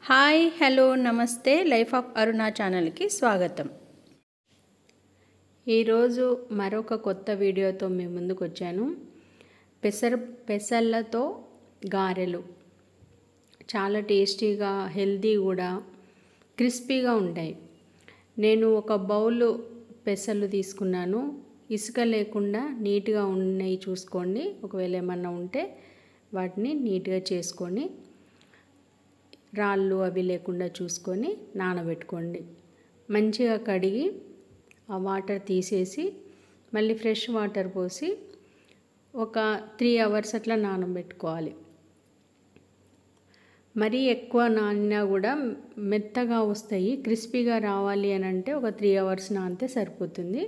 Hi hello నమస్తే life of అరుణ ఛానల్కి స్వాగతం. ఈరోజు మరొక కొత్త వీడియోతో మీ ముందుకు వచ్చాను. పెసర్లతో గారెలు చాలా టేస్టీగా, హెల్తీ కూడా, క్రిస్పీగా ఉంటాయి. నేను ఒక బౌల్ పెసర్లు తీసుకున్నాను. ఇసుక లేకుండా నీట్గా ఉన్నాయి చూసుకోండి. ఒకవేళ ఏమన్నా ఉంటే వాటిని నీట్గా చేసుకొని, రాళ్ళు అవి లేకుండా చూసుకొని నానబెట్టుకోండి. మంచిగా కడిగి ఆ వాటర్ తీసేసి మళ్ళీ ఫ్రెష్ వాటర్ పోసి ఒక 3 అవర్స్ అట్లా నానబెట్టుకోవాలి. మరీ ఎక్కువ నానినా కూడా మెత్తగా వస్తాయి. క్రిస్పీగా రావాలి అని అంటే ఒక 3 అవర్స్ నానితే సరిపోతుంది.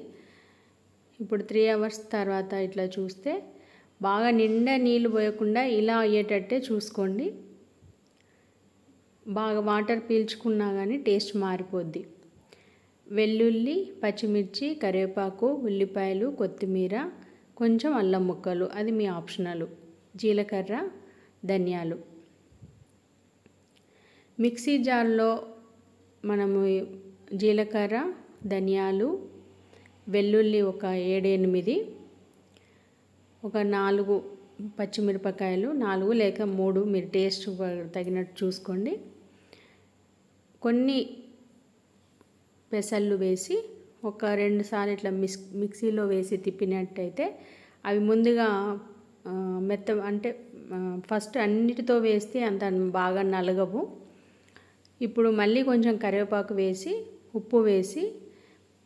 ఇప్పుడు 3 అవర్స్ తర్వాత ఇట్లా చూస్తే బాగా నిండా నీళ్ళు పోయకుండా ఇలా అయ్యేటట్టే చూసుకోండి. బాగా వాటర్ పీల్చుకున్నా కానీ టేస్ట్ మారిపోద్ది. వెల్లుల్లి, పచ్చిమిర్చి, కరివేపాకు, ఉల్లిపాయలు, కొత్తిమీర, కొంచెం అల్లం ముక్కలు, అది మీ ఆప్షనల్, జీలకర్ర, ధనియాలు. మిక్సీ జార్లో మనము జీలకర్ర, ధనియాలు, వెల్లుల్లి ఒక 7-8, ఒక 4 పచ్చిమిరపకాయలు, 4 లేక 3 మీరు టేస్ట్ తగినట్టు చూసుకోండి. కొన్ని పెసళ్ళు వేసి ఒక 2 సార్లు ఇట్లా మిక్సీలో వేసి తిప్పినట్టయితే అవి ముందుగా అంటే ఫస్ట్ అన్నిటితో వేస్తే అంత బాగా నలగవు. ఇప్పుడు మళ్ళీ కొంచెం కరివేపాకు వేసి, ఉప్పు వేసి,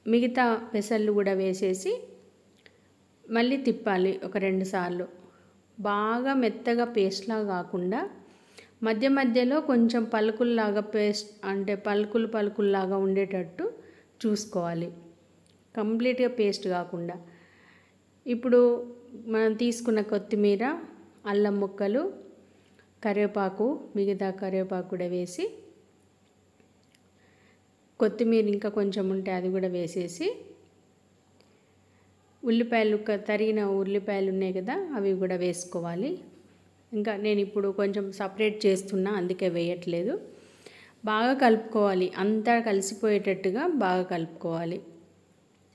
మిగతా పెసళ్ళు కూడా వేసేసి మళ్ళీ తిప్పాలి ఒక 2 సార్లు. బాగా మెత్తగా పేస్ట్లా కాకుండా మధ్య మధ్యలో కొంచెం పలుకుల్లాగా పలుకుల్లాగా ఉండేటట్టు చూసుకోవాలి. కంప్లీట్గా పేస్ట్ కాకుండా. ఇప్పుడు మనం తీసుకున్న కొత్తిమీర, అల్లం ముక్కలు, కరివేపాకు, మిగతా కరివేపాకు కూడా వేసి, కొత్తిమీర ఇంకా కొంచెం ఉంటే అది కూడా వేసేసి, ఉల్లిపాయలు, తరిగిన ఉల్లిపాయలు ఉన్నాయి కదా, అవి కూడా వేసుకోవాలి. ఇంకా నేను ఇప్పుడు కొంచెం సపరేట్ చేస్తున్నా, అందుకే వేయట్లేదు. బాగా కలుపుకోవాలి, అంతా కలిసిపోయేటట్టుగా బాగా కలుపుకోవాలి.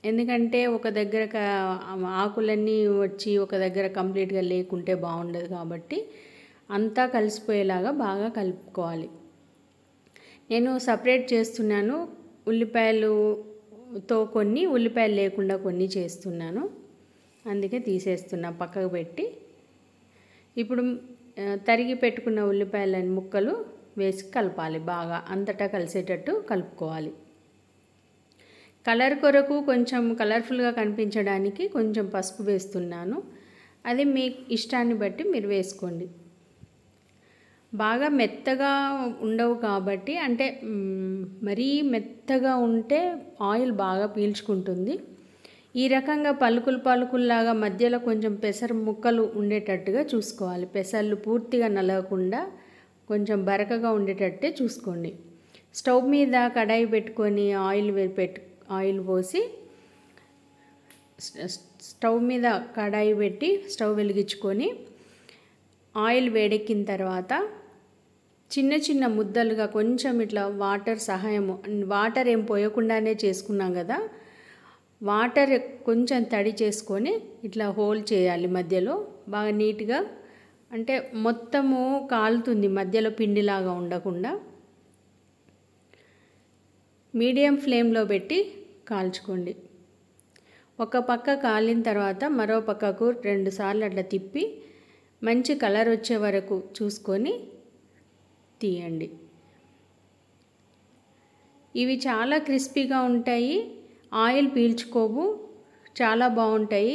ఎందుకంటే ఒక దగ్గర ఆకులన్నీ వచ్చి ఒక దగ్గర కంప్లీట్గా లేకుంటే బాగుండదు కాబట్టి అంతా కలిసిపోయేలాగా బాగా కలుపుకోవాలి. నేను సపరేట్ చేస్తున్నాను. ఉల్లిపాయలుతో కొన్ని, ఉల్లిపాయలు లేకుండా కొన్ని చేస్తున్నాను. అందుకే తీసేస్తున్నా పక్కకు పెట్టి. ఇప్పుడు తరిగి పెట్టుకున్న ఉల్లిపాయల ముక్కలు వేసి కలపాలి. బాగా అంతటా కలిసేటట్టు కలుపుకోవాలి. కలర్ కొరకు కొంచెం కలర్ఫుల్గా కనిపించడానికి కొంచెం పసుపు వేస్తున్నాను. అది మీ ఇష్టాన్ని బట్టి మీరు వేసుకోండి. బాగా మెత్తగా ఉండవు కాబట్టి, అంటే మరీ మెత్తగా ఉంటే ఆయిల్ బాగా పీల్చుకుంటుంది. ఈ రకంగా పలుకుల్లాగా మధ్యలో కొంచెం పెసర ముక్కలు ఉండేటట్టుగా చూసుకోవాలి. పెసర్లు పూర్తిగా నలగకుండా కొంచెం బరకగా ఉండేటట్టే చూసుకోండి. స్టవ్ మీద కడాయి పెట్టుకొని ఆయిల్ పోసి, స్టవ్ మీద కడాయి పెట్టి స్టవ్ వెలిగించుకొని ఆయిల్ వేడెక్కిన తర్వాత చిన్న చిన్న ముద్దలుగా కొంచెం ఇట్లా వాటర్ ఏం పోయకుండానే చేసుకున్నాం కదా, వాటర్ కొంచెం తడి చేసుకొని ఇట్లా హోల్ చేయాలి మధ్యలో. బాగా నీట్గా, అంటే మొత్తము కాలుతుంది, మధ్యలో పిండిలాగా ఉండకుండా మీడియం ఫ్లేమ్లో పెట్టి కాల్చుకోండి. ఒక పక్క కాలిన తర్వాత మరో పక్కకు 2 సార్లు అట్లా తిప్పి మంచి కలర్ వచ్చే వరకు చూసుకొని తీయండి. ఇవి చాలా క్రిస్పీగా ఉంటాయి, ఆయిల్ పీల్చుకోవు, చాలా బాగుంటాయి.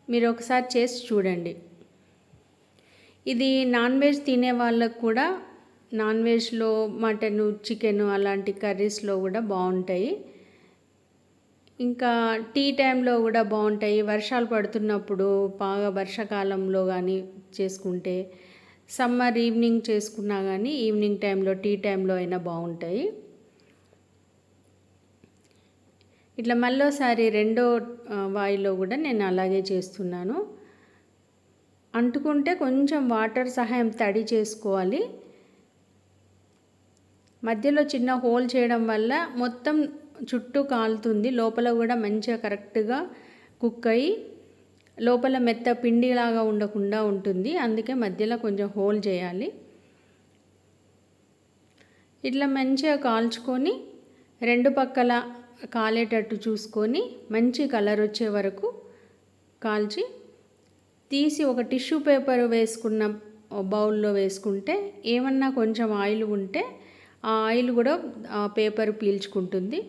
మీరు ఒకసారి చేసి చూడండి. ఇది నాన్ వెజ్ తినే వాళ్ళకు కూడా, నాన్ వెజ్లో మటను, చికెను అలాంటి కర్రీస్లో కూడా బాగుంటాయి. ఇంకా టీ టైంలో కూడా బాగుంటాయి. వర్షాలు పడుతున్నప్పుడు, బాగా వర్షాకాలంలో కానీ చేసుకుంటే, సమ్మర్ ఈవినింగ్ చేసుకున్నా కానీ ఈవినింగ్ టైంలో, టీ టైంలో అయినా బాగుంటాయి. ఇట్లా మళ్ళోసారి రెండో వాయిలో కూడా నేను అలాగే చేస్తున్నాను. అంటుకుంటే కొంచెం వాటర్ సహాయం తడి చేసుకోవాలి. మధ్యలో చిన్న హోల్ చేయడం వల్ల మొత్తం చుట్టూ కాలుతుంది, లోపల కూడా మంచిగా కరెక్ట్గా కుక్ అయ్యి లోపల మెత్త పిండిలాగా ఉండకుండా ఉంటుంది. అందుకే మధ్యలో కొంచెం హోల్ చేయాలి. ఇట్లా మంచిగా కాల్చుకొని రెండు పక్కల కాలేటట్టు చూసుకొని మంచి కలర్ వచ్చే వరకు కాల్చి తీసి ఒక టిష్యూ పేపర్ వేసుకున్న బౌల్లో వేసుకుంటే ఏమన్నా కొంచెం ఆయిల్ ఉంటే ఆ ఆయిల్ కూడా ఆ పేపర్ పీల్చుకుంటుంది.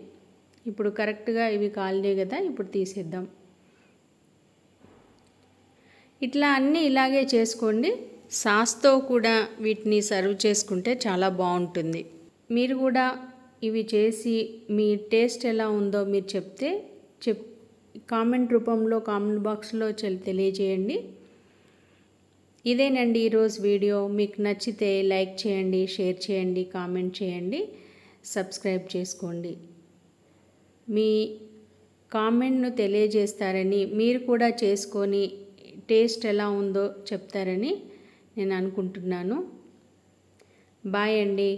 ఇప్పుడు కరెక్ట్గా ఇవి కాలినాయి కదా, ఇప్పుడు తీసేద్దాం. ఇట్లా అన్నీ ఇలాగే చేసుకోండి. సాస్తో కూడా వీటిని సర్వ్ చేసుకుంటే చాలా బాగుంటుంది. మీరు కూడా ఇవి చేసి మీ టేస్ట్ ఎలా ఉందో మీరు చెప్తే కామెంట్ రూపంలో కామెంట్ బాక్స్లో తెలియజేయండి. ఇదేనండి ఈరోజు వీడియో. మీకు నచ్చితే లైక్ చేయండి, షేర్ చేయండి, కామెంట్ చేయండి, సబ్స్క్రైబ్ చేసుకోండి. మీ కామెంట్ను తెలియజేస్తారని, మీరు కూడా చేసుకొని టేస్ట్ ఎలా ఉందో చెప్తారని నేను అనుకుంటున్నాను. బాయ్ అండి.